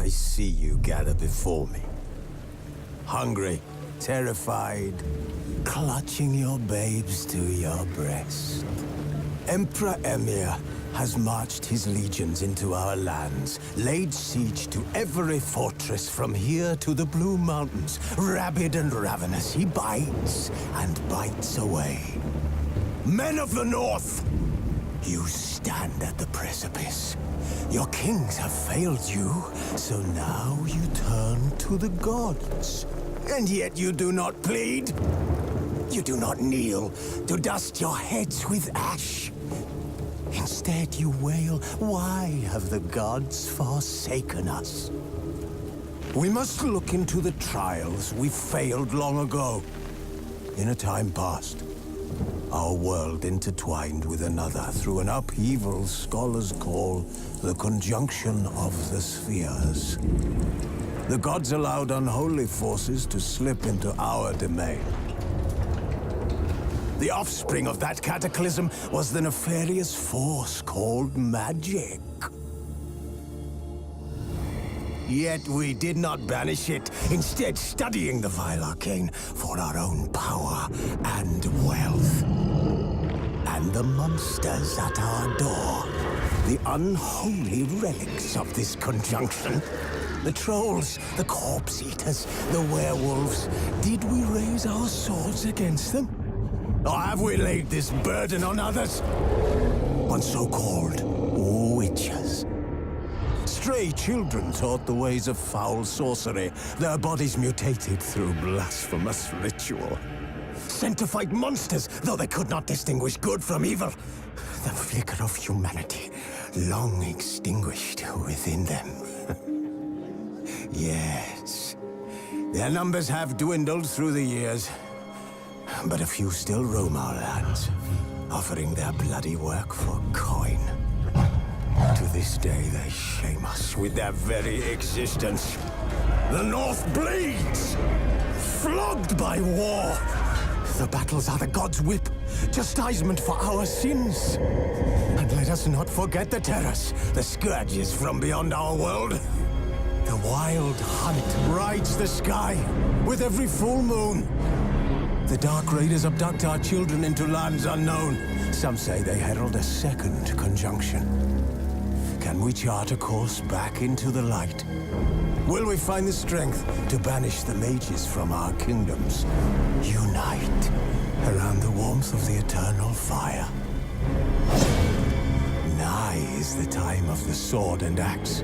I see you gather before me. Hungry, terrified, clutching your babes to your breast. Emperor Emir has marched his legions into our lands, laid siege to every fortress from here to the Blue Mountains. Rabid and ravenous, he bites and bites away. Men of the North, you stand at the precipice. Your kings have failed you, so now you turn to the gods. And yet you do not plead. You do not kneel to dust your heads with ash. Instead you wail, why have the gods forsaken us? We must look into the trials we failed long ago. In a time past, our world intertwined with another through an upheaval scholars call the conjunction of the spheres. The gods allowed unholy forces to slip into our domain. The offspring of that cataclysm was the nefarious force called magic. Yet we did not banish it, instead studying the vile arcane for our own power and wealth. And the monsters at our door, the unholy relics of this conjunction. The trolls, the corpse-eaters, the werewolves. Did we raise our swords against them? Or have we laid this burden on others? On so-called witches. Stray children taught the ways of foul sorcery, their bodies mutated through blasphemous ritual. Sent to fight monsters, though they could not distinguish good from evil. The flicker of humanity, long extinguished within them. Yes, their numbers have dwindled through the years. But a few still roam our lands, offering their bloody work for coin. To this day, they shame us with their very existence. The North bleeds, flogged by war. The battles are the gods' whip, chastisement for our sins. And let us not forget the terrors, the scourges from beyond our world. The wild hunt rides the sky with every full moon. The Dark Raiders abduct our children into lands unknown. Some say they herald a second conjunction. Can we chart a course back into the light? Will we find the strength to banish the mages from our kingdoms? Unite around the warmth of the eternal fire. Nigh is the time of the sword and axe.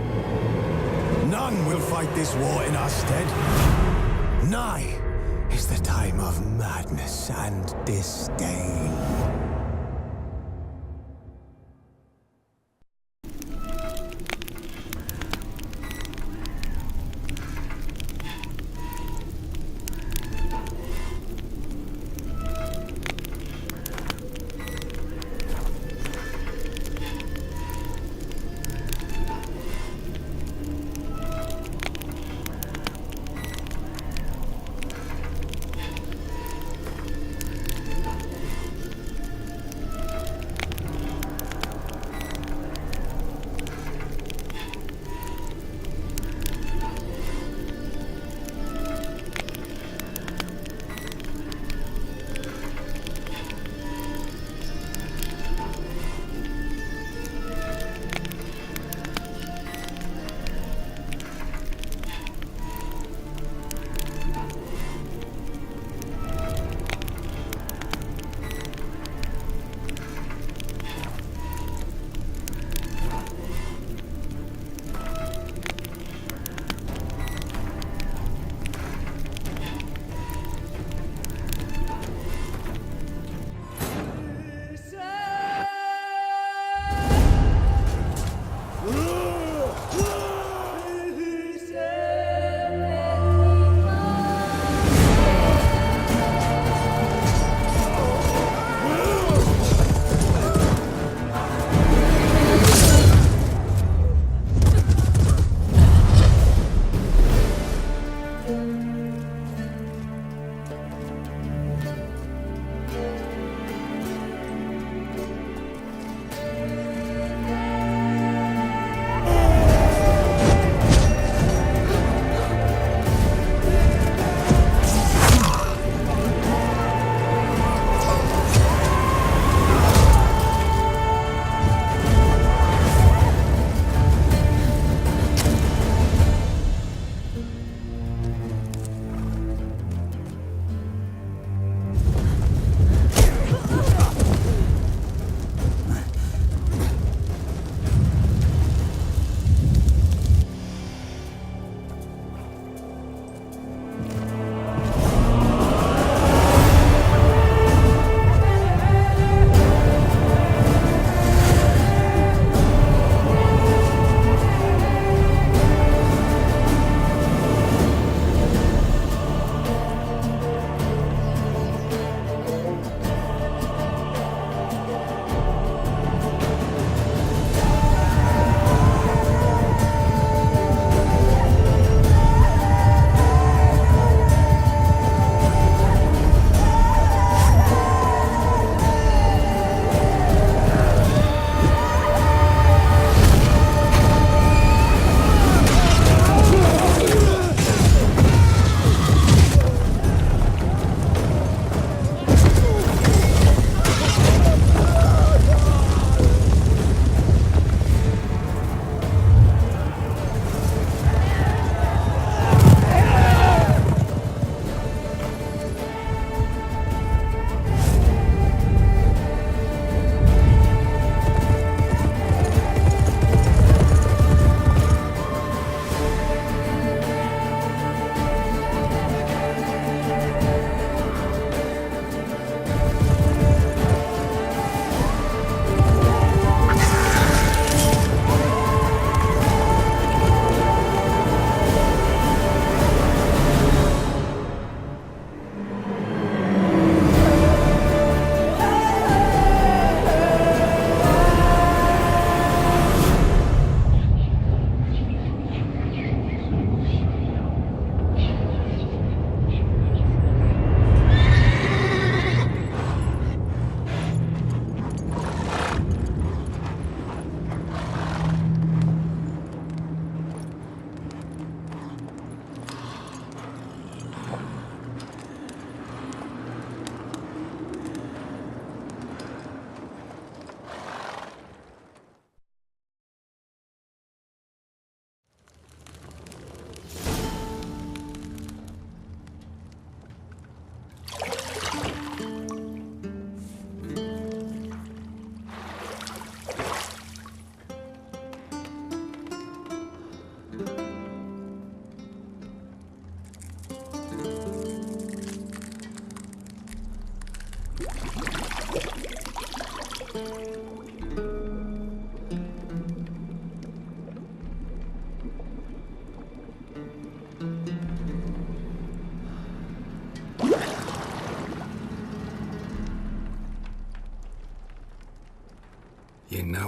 None will fight this war in our stead. Nigh is the time of madness and disdain.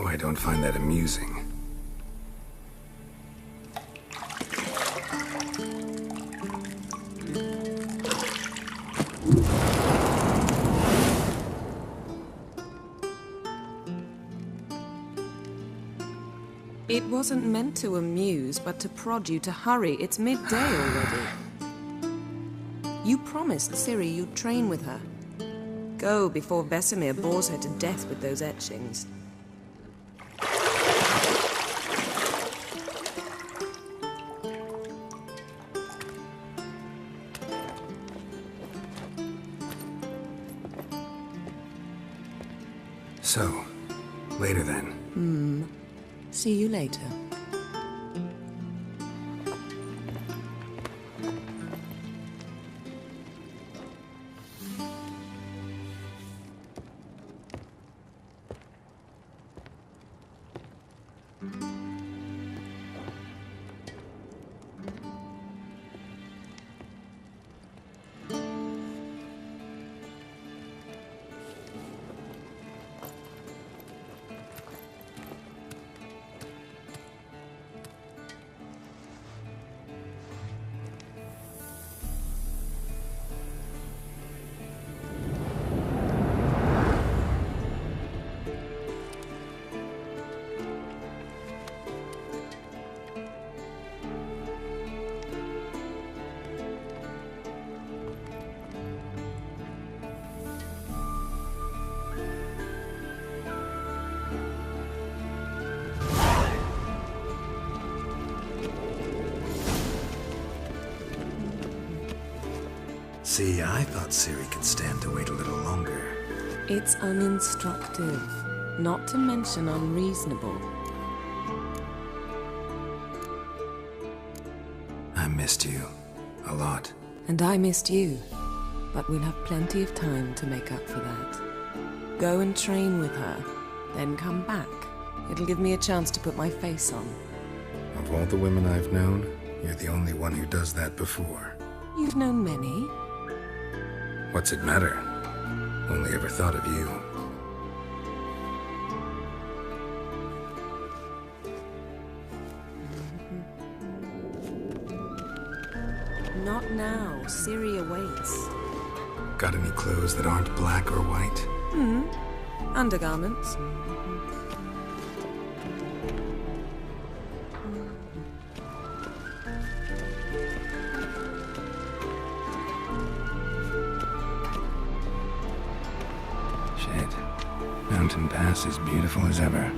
know I don't find that amusing. It wasn't meant to amuse, but to prod you to hurry. It's midday already. You promised Ciri you'd train with her. Go before Vesemir bores her to death with those etchings. So, later then. See you later. See, I thought Ciri could stand to wait a little longer. It's uninstructive, not to mention unreasonable. I missed you. A lot. And I missed you. But we'll have plenty of time to make up for that. Go and train with her, then come back. It'll give me a chance to put my face on. Of all the women I've known, you're the only one who does that before. You've known many. What's it matter? Only ever thought of you. Not now. Ciri awaits. Got any clothes that aren't black or white? Undergarments. Shit. Mountain Pass is beautiful as ever.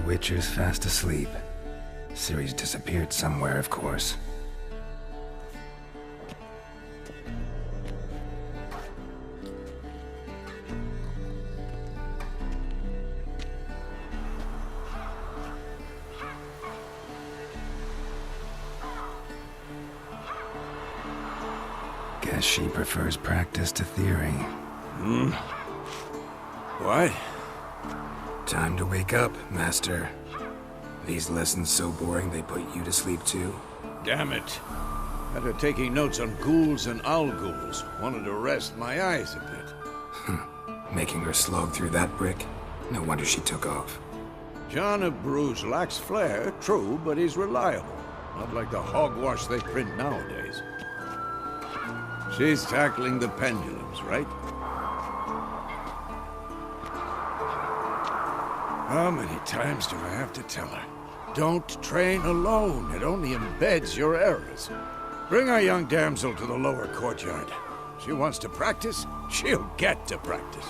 Witcher's fast asleep. Ciri's disappeared somewhere, of course. Guess she prefers practice to theory. What? Time to wake up, Master. These lessons so boring they put you to sleep too? Damn it. After taking notes on ghouls and owl ghouls, wanted to rest my eyes a bit. Making her slog through that brick? No wonder she took off. John of Bruges lacks flair, true, but he's reliable. Not like the hogwash they print nowadays. She's tackling the pendulums, right? How many times do I have to tell her? Don't train alone. It only embeds your errors. Bring our young damsel to the lower courtyard. She wants to practice, she'll get to practice.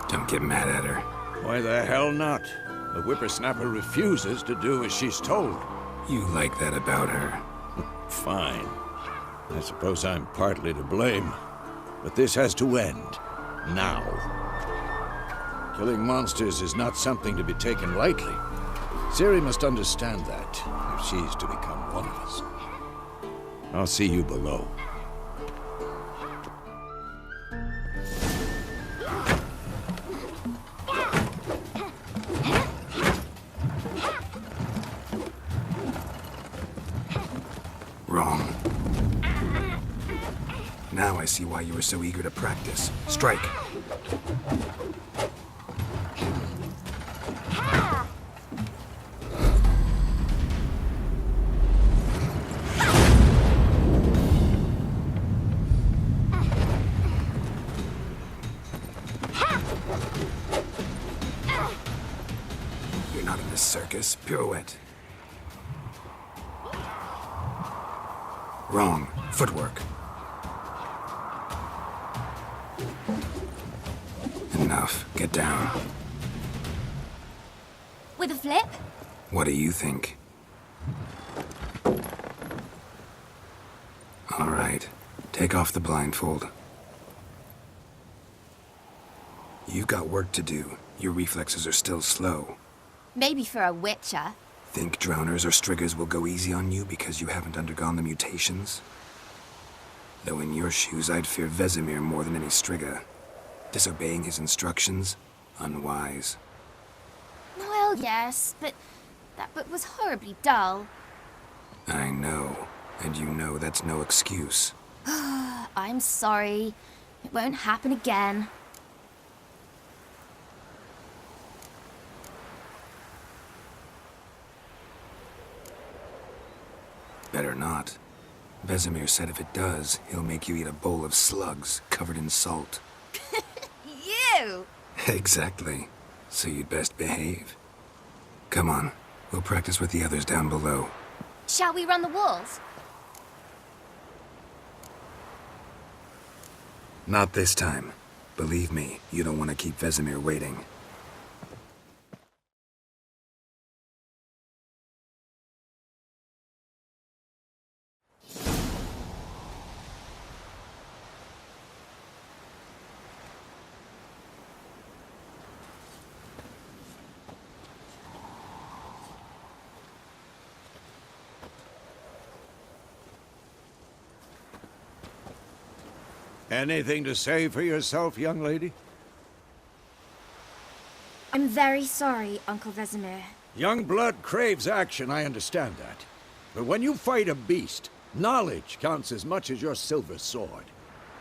Don't get mad at her. Why the hell not? The whippersnapper refuses to do as she's told. You like that about her? Fine. I suppose I'm partly to blame. But this has to end. Now. Killing monsters is not something to be taken lightly. Ciri must understand that, if she's to become one of us. I'll see you below. Wrong. Now I see why you were so eager to practice. Strike. You're not in this circus. Pirouette. Wrong. Footwork. Enough. Get down. With a flip? What do you think? All right. Take off the blindfold. You've got work to do. Your reflexes are still slow. Maybe for a witcher. Think drowners or striggers will go easy on you because you haven't undergone the mutations? Though in your shoes, I'd fear Vesemir more than any strigger. Disobeying his instructions? Unwise. Well, yes, but that book was horribly dull. I know. And you know that's no excuse. I'm sorry. It won't happen again. Better not. Vesemir said if it does, he'll make you eat a bowl of slugs covered in salt. You! Exactly. So you'd best behave. Come on. We'll practice with the others down below. Shall we run the walls? Not this time. Believe me, you don't want to keep Vesemir waiting. Anything to say for yourself, young lady? I'm very sorry, Uncle Vesemir. Young blood craves action, I understand that. But when you fight a beast, knowledge counts as much as your silver sword.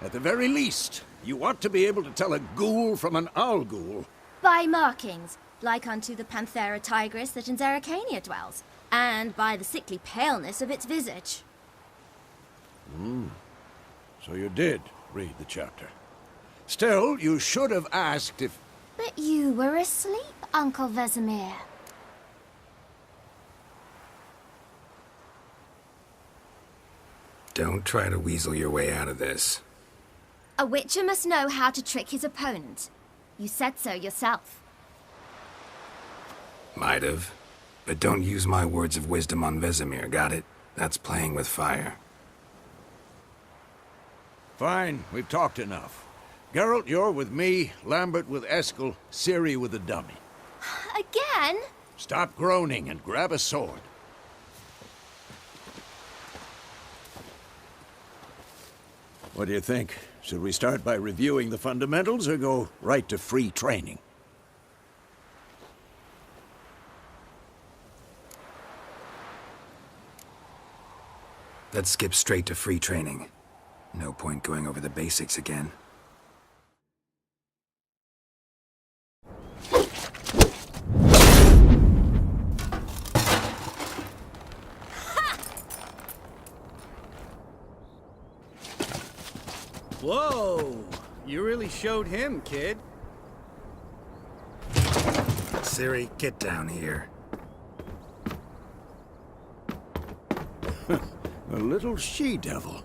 At the very least, you ought to be able to tell a ghoul from an owl ghoul. By markings, like unto the Panthera tigris that in Zeracania dwells, and by the sickly paleness of its visage. So you did read the chapter. Still, you should have asked if... But you were asleep, Uncle Vesemir. Don't try to weasel your way out of this. A witcher must know how to trick his opponent. You said so yourself. Might have. But don't use my words of wisdom on Vesemir, got it? That's playing with fire. Fine, we've talked enough. Geralt, you're with me, Lambert with Eskel, Ciri with the dummy. Again? Stop groaning and grab a sword. What do you think? Should we start by reviewing the fundamentals or go right to free training? Let's skip straight to free training. No point going over the basics again. Whoa! You really showed him, kid. Ciri, get down here. A little she-devil.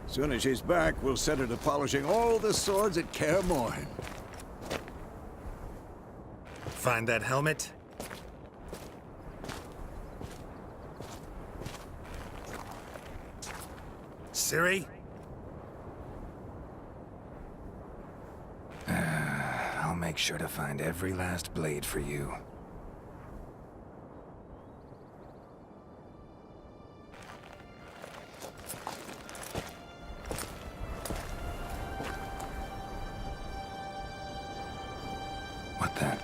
Soon as she's back, we'll set her to polishing all the swords at Kaer Morhen. Find that helmet? Ciri? I'll make sure to find every last blade for you. What the?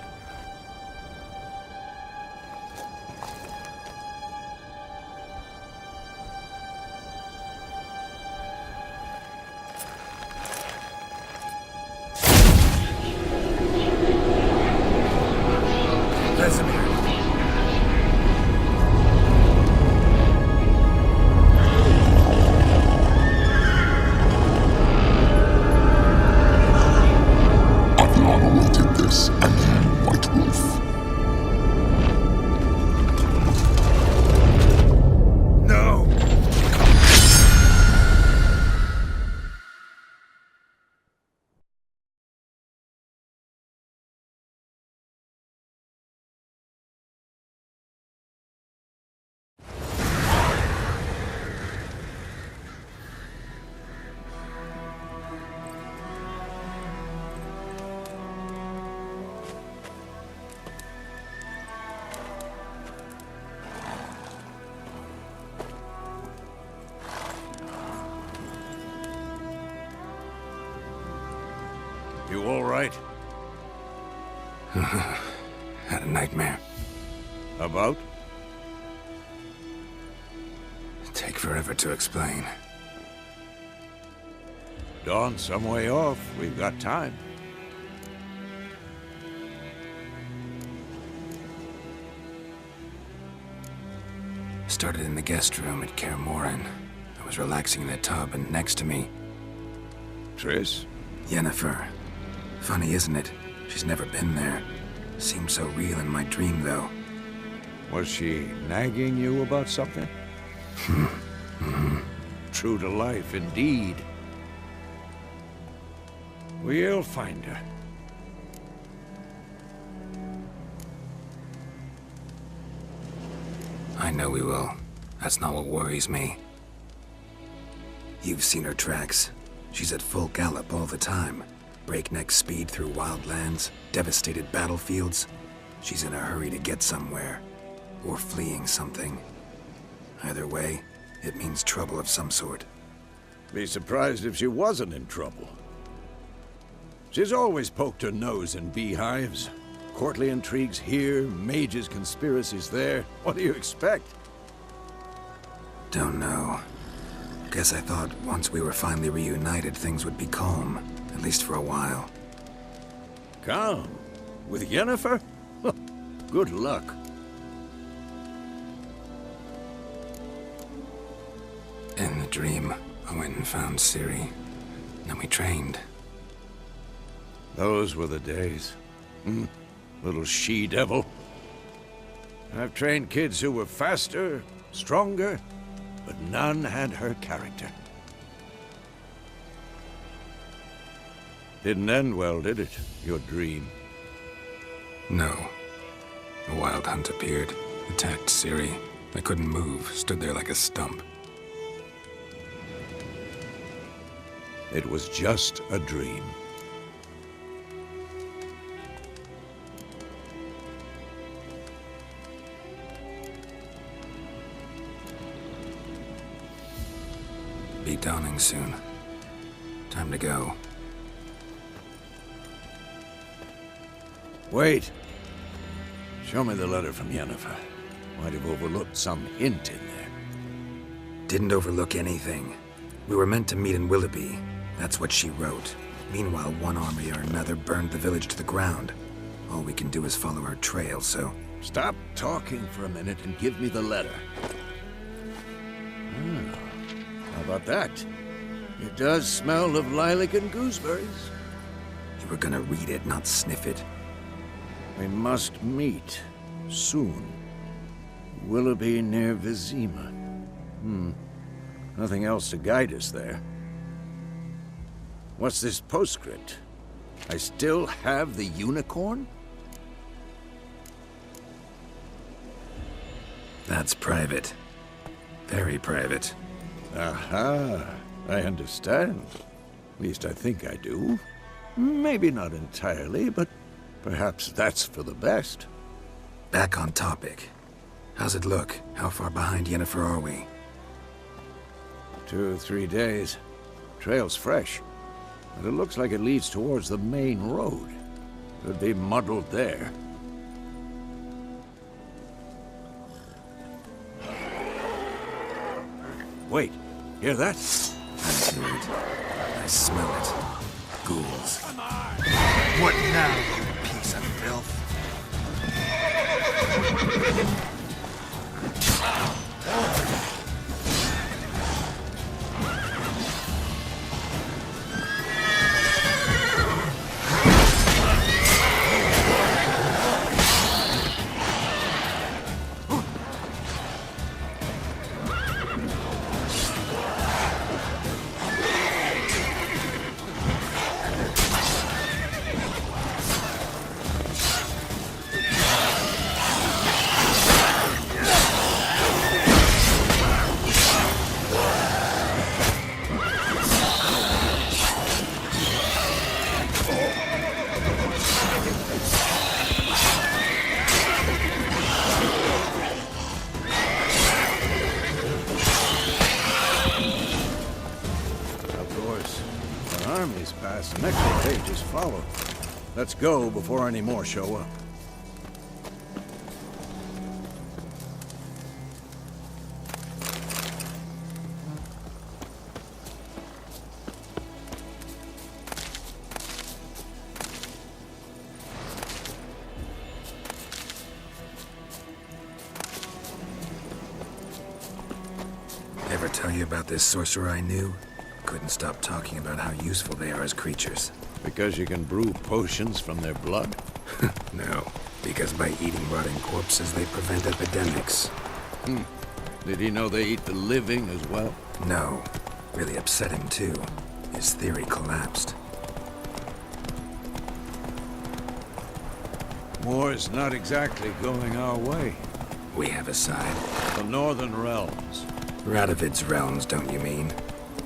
You all right? Had a nightmare. About? Take forever to explain. Dawn's some way off. We've got time. Started in the guest room at Kaer Morhen. I was relaxing in the tub, and next to me, Triss? Yennefer. Funny, isn't it? She's never been there. Seemed so real in my dream, though. Was she nagging you about something? True to life, indeed. We'll find her. I know we will. That's not what worries me. You've seen her tracks. She's at full gallop all the time. Breakneck speed through wild lands, devastated battlefields. She's in a hurry to get somewhere. Or fleeing something. Either way, it means trouble of some sort. Be surprised if she wasn't in trouble. She's always poked her nose in beehives. Courtly intrigues here, mages' conspiracies there. What do you expect? Don't know. Guess I thought once we were finally reunited, things would be calm. At least for a while. Calm? With Yennefer? Good luck. In the dream, I went and found Ciri. Then we trained. Those were the days. Little she-devil. I've trained kids who were faster, stronger, but none had her character. Didn't end well, did it? Your dream? No. A wild hunt appeared, attacked Ciri. I couldn't move, stood there like a stump. It was just a dream. Be dawning soon. Time to go. Wait. Show me the letter from Yennefer. Might have overlooked some hint in there. Didn't overlook anything. We were meant to meet in Willoughby. That's what she wrote. Meanwhile, one army or another burned the village to the ground. All we can do is follow her trail, so... Stop talking for a minute and give me the letter. How about that? It does smell of lilac and gooseberries. You were gonna read it, not sniff it. We must meet. Soon. Willoughby near Vizima. Nothing else to guide us there. What's this postscript? I still have the unicorn? That's private. Very private. Aha. I understand. At least I think I do. Maybe not entirely, but perhaps that's for the best. Back on topic. How's it look? How far behind Yennefer are we? 2 or 3 days. Trail's fresh, but it looks like it leads towards the main road. Could be muddled there. Wait, hear that? I hear it. I smell it. Ghouls. What now? Piece of filth. Armies pass, the next pages follow. Let's go before any more show up. Ever tell you about this sorcerer I knew? Couldn't stop talking about how useful they are as creatures. Because you can brew potions from their blood? No, because by eating rotting corpses, they prevent epidemics. Did he know they eat the living as well? No. Really upset him, too. His theory collapsed. War's not exactly going our way. We have a side. The Northern Realms. Radovid's realms, don't you mean?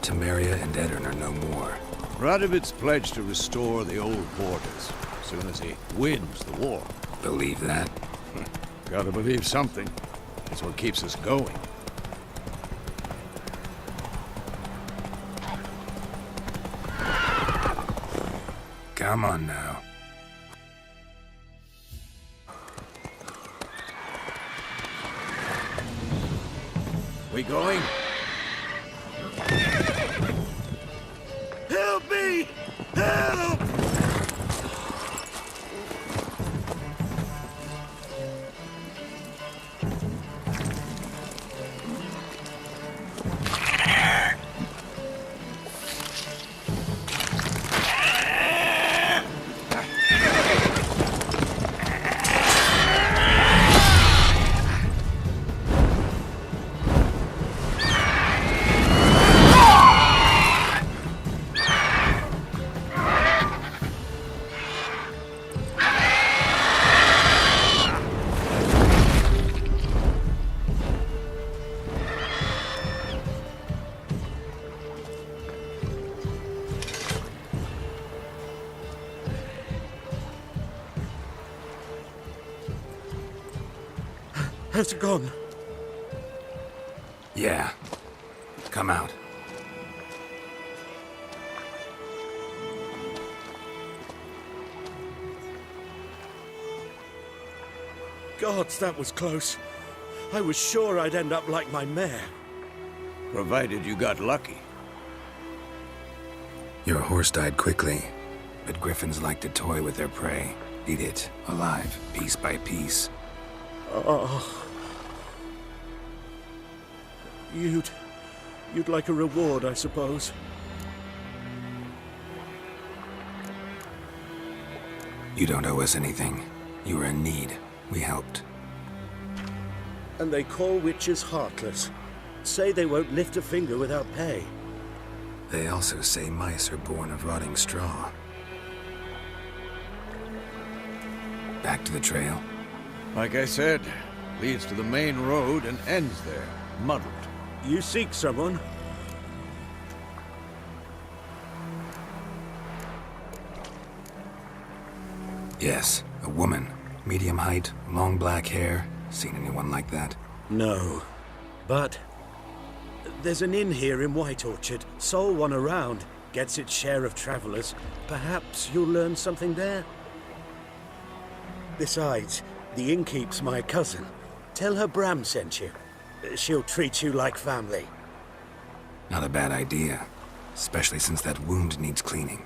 Temeria and Edirn are no more. Radovid's pledged to restore the old borders, as soon as he wins the war. Believe that? Gotta believe something. It's what keeps us going. Come on now. We going? Help me! Help! Has it gone? Yeah. Come out. Gods, that was close. I was sure I'd end up like my mare. Provided you got lucky. Your horse died quickly, but griffins like to toy with their prey. Eat it, alive, piece by piece. Oh. You'd like a reward, I suppose. You don't owe us anything. You were in need. We helped. And they call witches heartless. Say they won't lift a finger without pay. They also say mice are born of rotting straw. Back to the trail. Like I said, leads to the main road and ends there, muddled. You seek someone? Yes, a woman. Medium height, long black hair. Seen anyone like that? No. But there's an inn here in White Orchard. Sole one around. Gets its share of travelers. Perhaps you'll learn something there? Besides, the innkeep's my cousin. Tell her Bram sent you. She'll treat you like family. Not a bad idea. Especially since that wound needs cleaning.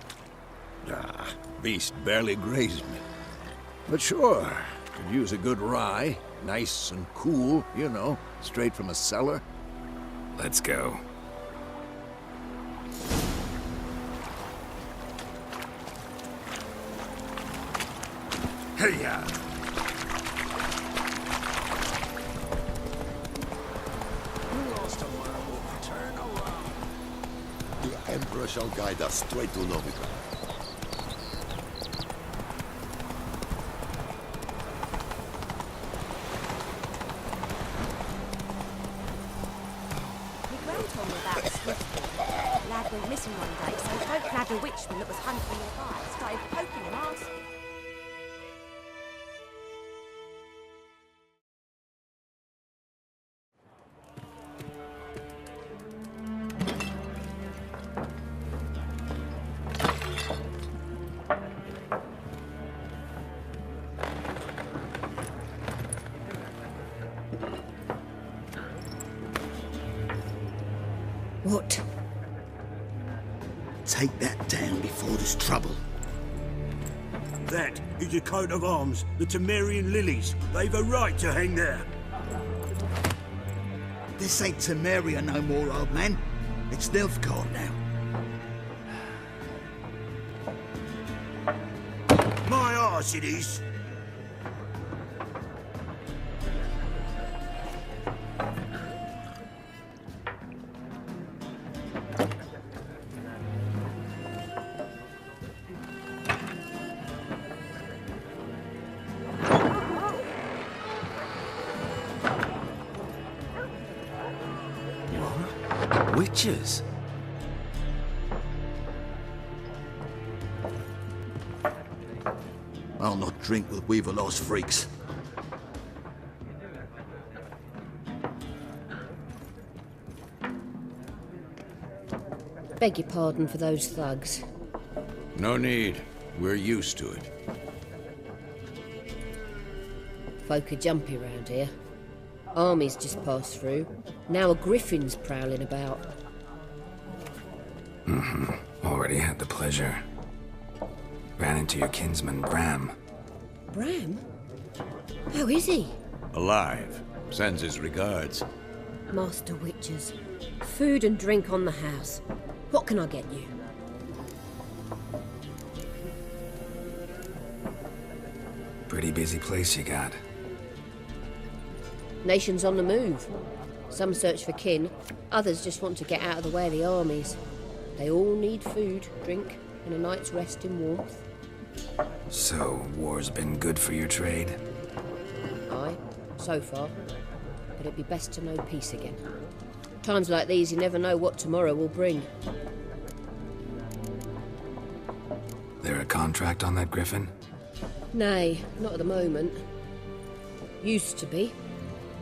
Ah, beast barely grazed me. But sure, could use a good rye. Nice and cool, you know, straight from a cellar. Let's go. Hey-ya! Lost a marble. Turn around. The Emperor shall guide us straight to Novigrad. My grand told me about the swift lad went missing one day, so folk grabbed a witchman that was hunting nearby, started poking him, asking. What? Take that down before there's trouble. That is a coat of arms, the Temerian lilies. They've a right to hang there. This ain't Temeria no more, old man. It's Nilfgaard now. My arse it is. Witches? I'll not drink with Weaverlaw's freaks. Beg your pardon for those thugs. No need. We're used to it. Folk are jumpy round here. Armies just passed through. Now a griffin's prowling about. Already had the pleasure. Ran into your kinsman, Bram. Bram? How is he? Alive. Sends his regards. Master Witches. Food and drink on the house. What can I get you? Pretty busy place you got. Nations on the move. Some search for kin, others just want to get out of the way of the armies. They all need food, drink, and a night's rest in warmth. So, war's been good for your trade? Aye, so far. But it'd be best to know peace again. Times like these, you never know what tomorrow will bring. There a contract on that griffin? Nay, not at the moment. Used to be.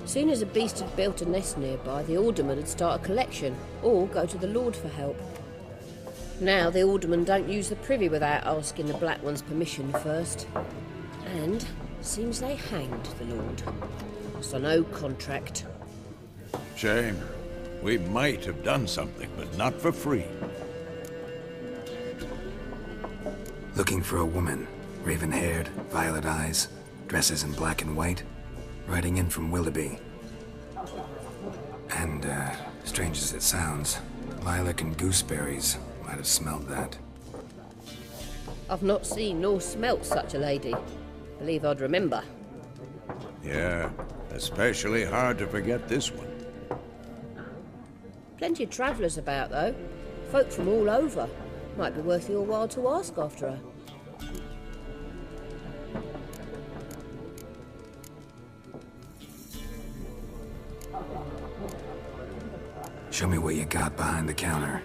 Soon as a beast had built a nest nearby, the alderman would start a collection, or go to the Lord for help. Now the aldermen don't use the privy without asking the Black One's permission first. And seems they hanged the Lord. So no contract. Shame. We might have done something, but not for free. Looking for a woman. Raven-haired, violet eyes, dresses in black and white. Riding in from Willoughby. And, strange as it sounds, lilac and gooseberries might have smelled that. I've not seen nor smelt such a lady. Believe I'd remember. Yeah, especially hard to forget this one. Plenty of travellers about, though. Folk from all over. Might be worth your while to ask after her. Show me what you got behind the counter.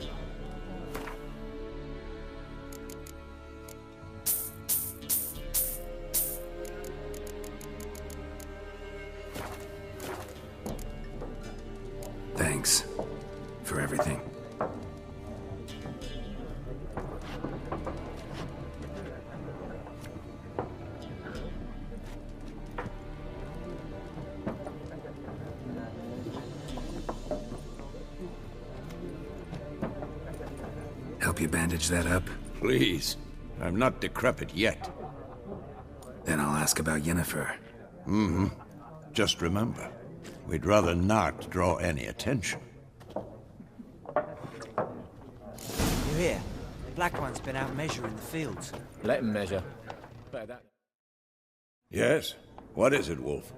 help you bandage that up? Please. I'm not decrepit yet. Then I'll ask about Yennefer. Just remember, we'd rather not draw any attention. You hear? The Black One's been out measuring the fields. Let him measure. Better that. Yes? What is it, Wolf?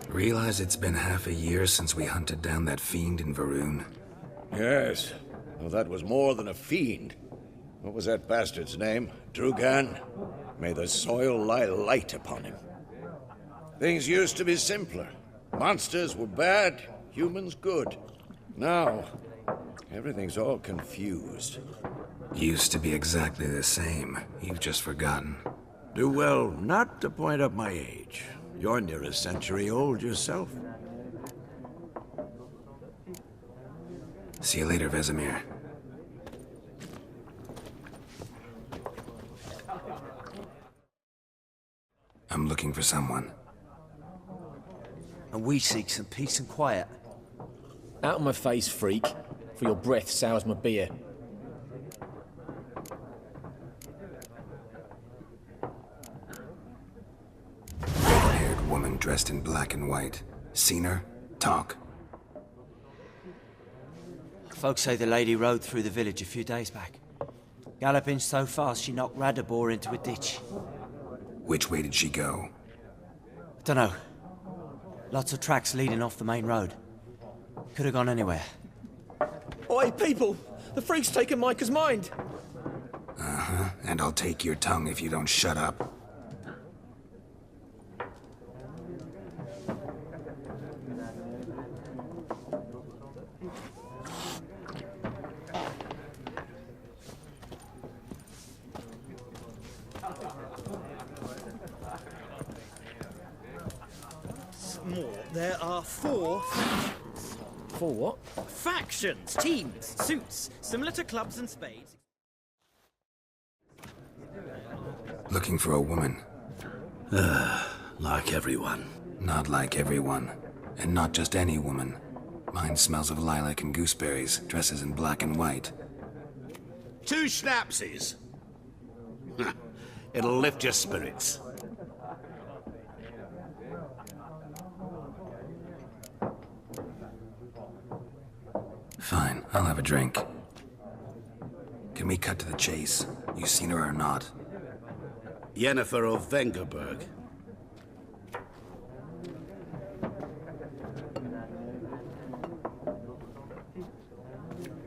Realize it's been half a year since we hunted down that fiend in Varun? Yes. Well, that was more than a fiend. What was that bastard's name? Drugan? May the soil lie light upon him. Things used to be simpler. Monsters were bad, humans good. Now, everything's all confused. Used to be exactly the same. You've just forgotten. Do well not to point up my age. You're near a century old yourself. See you later, Vesemir. I'm looking for someone. And we seek some peace and quiet. Out of my face, freak. For your breath sours my beer. Red-haired woman dressed in black and white. Seen her? Talk. Folks say the lady rode through the village a few days back. Galloping so fast she knocked Radabor into a ditch. Which way did she go? Dunno. Lots of tracks leading off the main road. Could have gone anywhere. Oi, people! The freak's taken Micah's mind! Uh-huh. And I'll take your tongue if you don't shut up. More. There are 4 factions. 4 what? Factions, teams, suits, similar to clubs and spades. Looking for a woman. Like everyone. Not like everyone. And not just any woman. Mine smells of lilac and gooseberries, dresses in black and white. 2 schnapsies. It'll lift your spirits. Fine, I'll have a drink. Can we cut to the chase? You seen her or not? Yennefer of Vengerberg.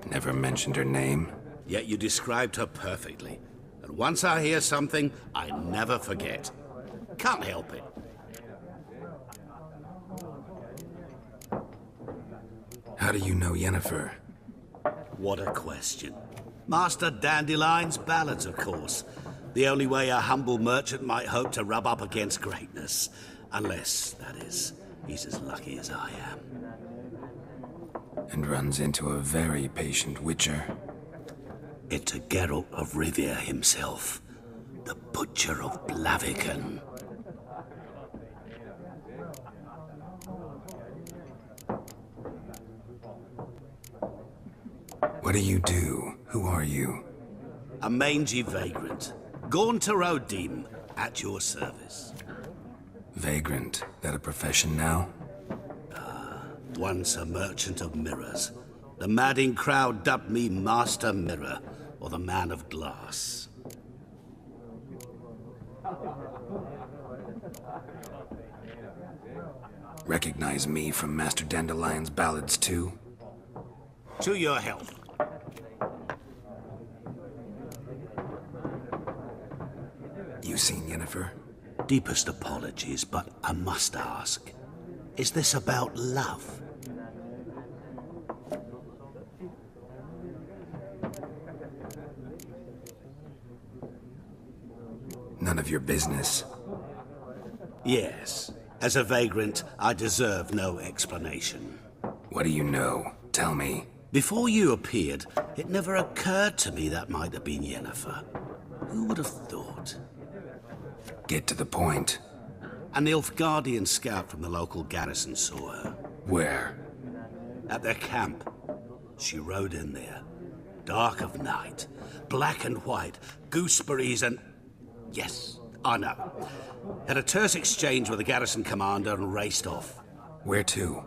Never mentioned her name? Yet you described her perfectly. And once I hear something, I never forget. Can't help it. How do you know Yennefer? What a question. Master Dandelion's ballads, of course. The only way a humble merchant might hope to rub up against greatness. Unless, that is, he's as lucky as I am. And runs into a very patient witcher. Into Geralt of Rivia himself. The Butcher of Blaviken. What do you do? Who are you? A mangy vagrant. Gaunter O'Dim, at your service. Vagrant. That a profession now? Once a merchant of mirrors. The madding crowd dubbed me Master Mirror, or the Man of Glass. Recognize me from Master Dandelion's ballads too? To your health. You seen Yennefer? Deepest apologies, but I must ask. Is this about love? None of your business. Yes. As a vagrant, I deserve no explanation. What do you know? Tell me. Before you appeared, it never occurred to me that might have been Yennefer. Who would have thought? Get to the point. An Nilfgaardian scout from the local garrison saw her. Where? At their camp. She rode in there. Dark of night, black and white, gooseberries and... Yes, I know. Had a terse exchange with the garrison commander and raced off. Where to?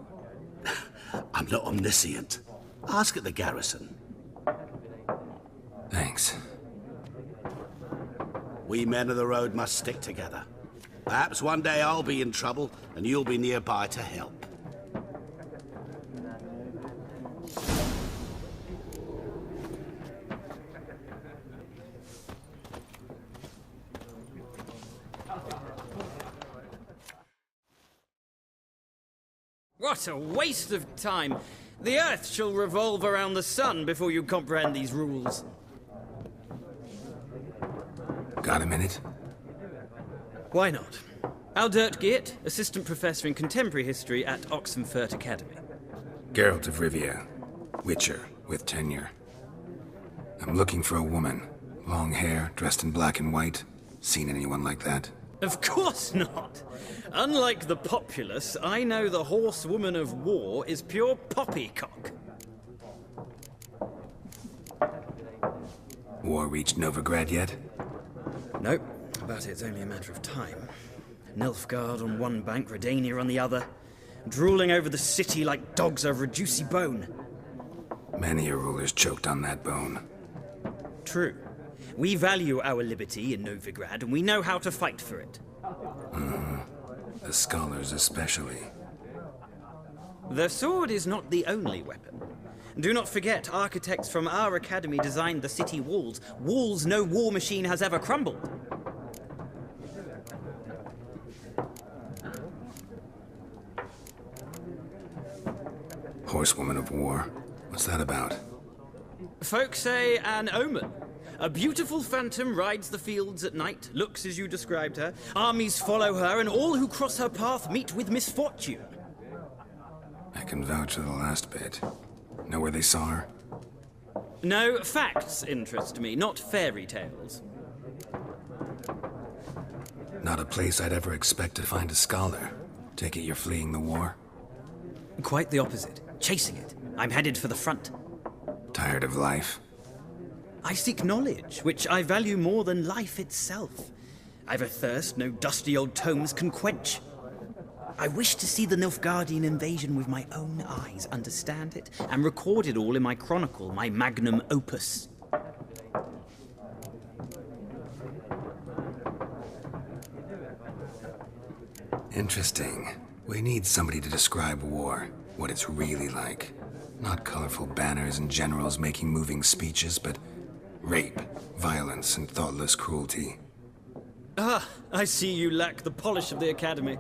I'm not omniscient. Ask at the garrison. Thanks. We men of the road must stick together. Perhaps one day I'll be in trouble and you'll be nearby to help. What a waste of time! The Earth shall revolve around the sun before you comprehend these rules. Got a minute? Why not? Aldert Geert, Assistant Professor in Contemporary History at Oxenfurt Academy. Geralt of Rivia, Witcher, with tenure. I'm looking for a woman. Long hair, dressed in black and white. Seen anyone like that? Of course not! Unlike the populace, I know the horsewoman of war is pure poppycock. War reached Novigrad yet? Nope, but it's only a matter of time. Nilfgaard on one bank, Redania on the other, drooling over the city like dogs over a juicy bone. Many a ruler's choked on that bone. True. We value our liberty in Novigrad, and we know how to fight for it. The scholars especially. The sword is not the only weapon. Do not forget, architects from our academy designed the city walls. Walls no war machine has ever crumbled. Horsewoman of war. What's that about? Folk say an omen. A beautiful phantom rides the fields at night, looks as you described her. Armies follow her, and all who cross her path meet with misfortune. I can vouch for the last bit. Know where they saw her? No, facts interest me, not fairy tales. Not a place I'd ever expect to find a scholar. Take it you're fleeing the war? Quite the opposite. Chasing it. I'm headed for the front. Tired of life? I seek knowledge, which I value more than life itself. I've a thirst no dusty old tomes can quench. I wish to see the Nilfgaardian invasion with my own eyes, understand it, and record it all in my chronicle, my magnum opus. Interesting. We need somebody to describe war, what it's really like. Not colorful banners and generals making moving speeches, but rape, violence, and thoughtless cruelty. Ah, I see you lack the polish of the academy.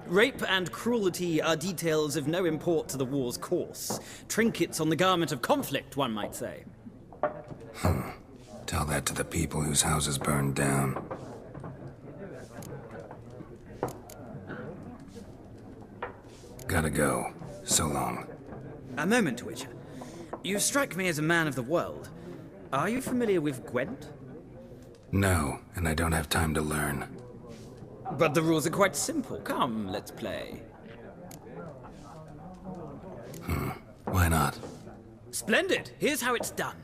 Rape and cruelty are details of no import to the war's course. Trinkets on the garment of conflict, one might say. Tell that to the people whose houses burned down. Gotta go. So long. A moment, Witcher. You strike me as a man of the world. Are you familiar with Gwent? No, and I don't have time to learn. But the rules are quite simple. Come, let's play. Why not? Splendid! Here's how it's done.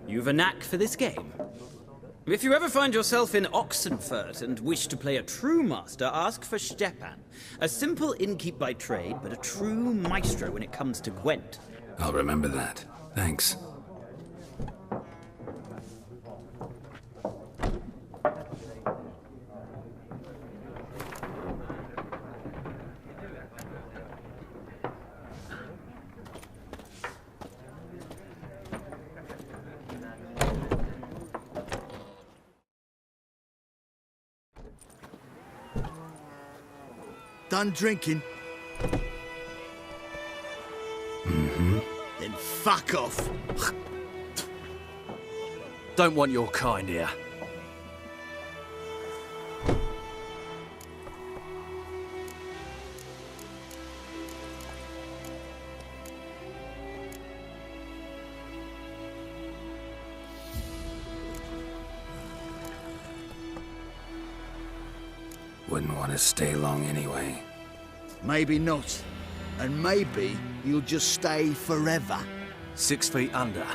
You've a knack for this game. If you ever find yourself in Oxenfurt and wish to play a true master, ask for Stepan. A simple innkeep by trade, but a true maestro when it comes to Gwent. I'll remember that. Thanks. Done drinking? Mm-hmm. Then fuck off. Don't want your kind here. Wouldn't want to stay long anyway. Maybe not. And maybe you'll just stay forever. 6 feet under.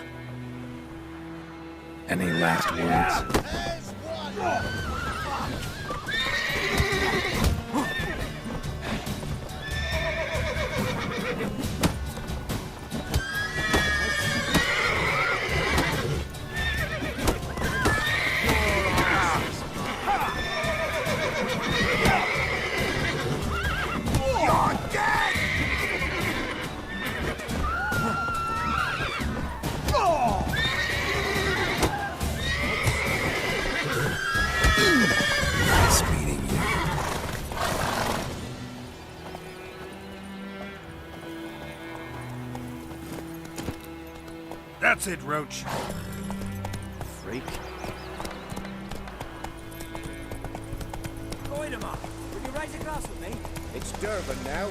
Any last words? That's it, Roach. Freak. Join him up. Will you raise a glass with me? It's Durban now.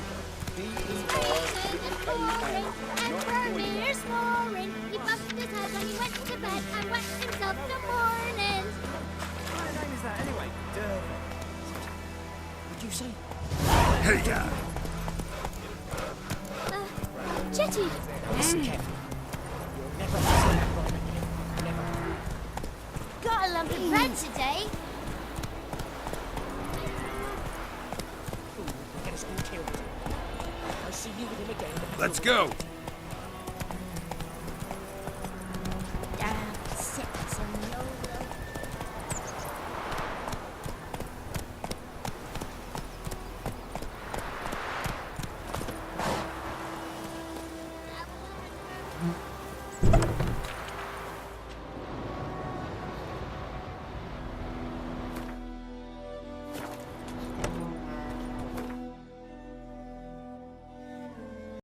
D-E-R-B-A-N. Not Vermeer's snoring. He busted his head when he went to bed and wet himself till morning. What kind of name is that anyway? Durban. What'd you say? Hey, yeah. Chetty. Listen carefully. You'll never see that right again. Never. Got a lump of bread today. We'll get us all killed. I'll see you with him again. Let's go. Damn, six and Lola.